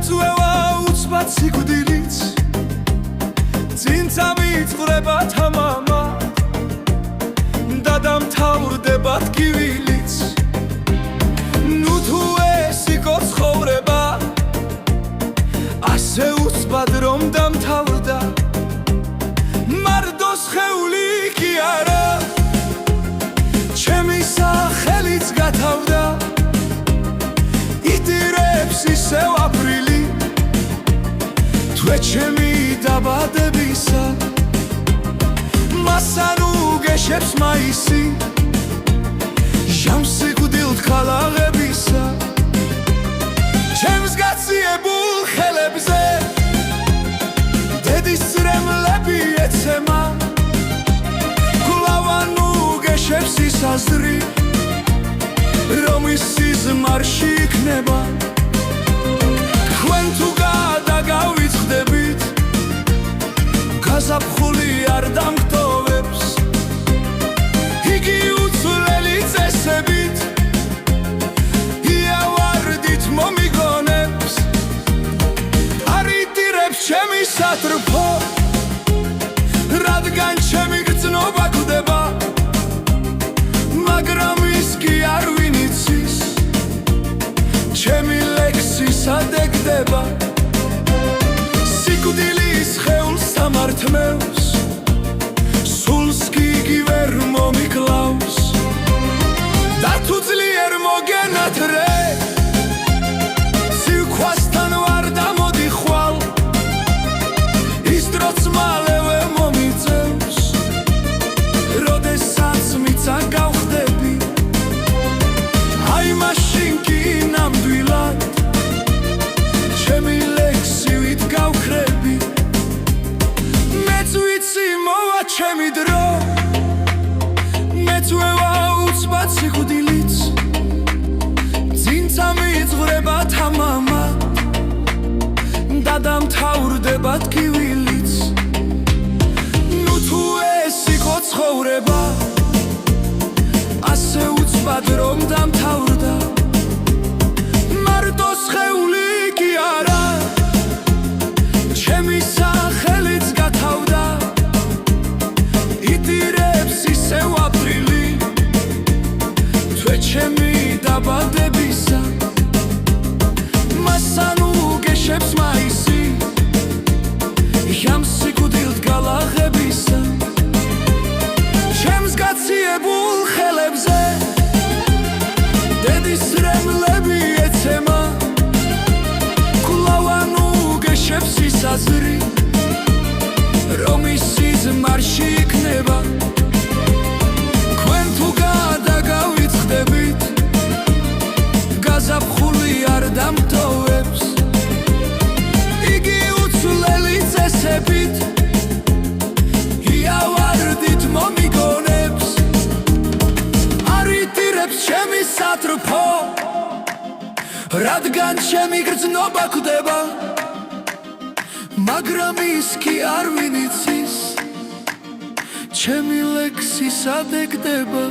მეწვევა უცბად სიკვდილიც წინ წამიწყდება თამამა და დამთავრდება ტკივილიც ნუ თუ ეს იყო ცხოვრება ასე უცბად რომ დამთავრდა მარტო სხეული კი არა ჩემი სახელიც გათავდა იტირებს ისევ აპრილი თვე ჩემი დაბადებისა მასან უგეშებს მაისი ჟამს სიკვდილთ ქალაღებისა ჩემს გაციებულ ხელებზე დედის წრემლები ეცემა გლავან უგეშებს ის აზრი რომ ის სიზმარში იქნება თქვენ თუ გადაგავიწყდებით გაზაფხული არ დამგდოვებს იგი უცვლელი წესებით იავარდით მომიგონებს არ იტირებს ჩემი სატრფო რადგან ჩემი გრძნობა გვდება მაგრამ ის კი არ ვინიცის ჩემი ლექსი სადეგდება სიკვდილის ხეულს სამართმევს სულს კი იგი ვერ მომიკლავს და თუ ძლიერ მოგენათ რე სიქვასთან ვარ დამოდიხვალ ის დროც მალევე მომიწევს როდესაც მიცა გავხდები აი მაშინ კი ნამდვილად ჩემი ლექსი ვით გავხრები მეც ვიცი მოვა ჩემი დრო მეწვევა უცბად სიკვდილიც წინ წამიწყდება თამამა და დამთავრდება ტკივილიც ნუ თუ ეს იყო ცხოვრება ასე უცბად რომ დამთავრდა მარტო სხეული კი არა ჩემი სახელიც გათავდა იტირებს ისევ აპრილი თვე ჩემი დაბადებისა მასან უგეშებს მაისი ჟამს სიკვდილთ გალაღებისა ჩემს გაციებულ ხელებზე დედის წრემლები ეცემა გლავან უგეშებს ის აზრი რომ ის სიზმარში იქნება თქვენ თუ გადაგავიწყდებით გაზაფხული არ დამგდოვებს იგი უცვლელი წესებით იავარდით მომიგონებს არ იტირებს ჩემი სატრფო რადგან ჩემი გრძნობა გვდება მაგრამ ის კი არ ვინიცის ჩემი ლექსი სადეგდება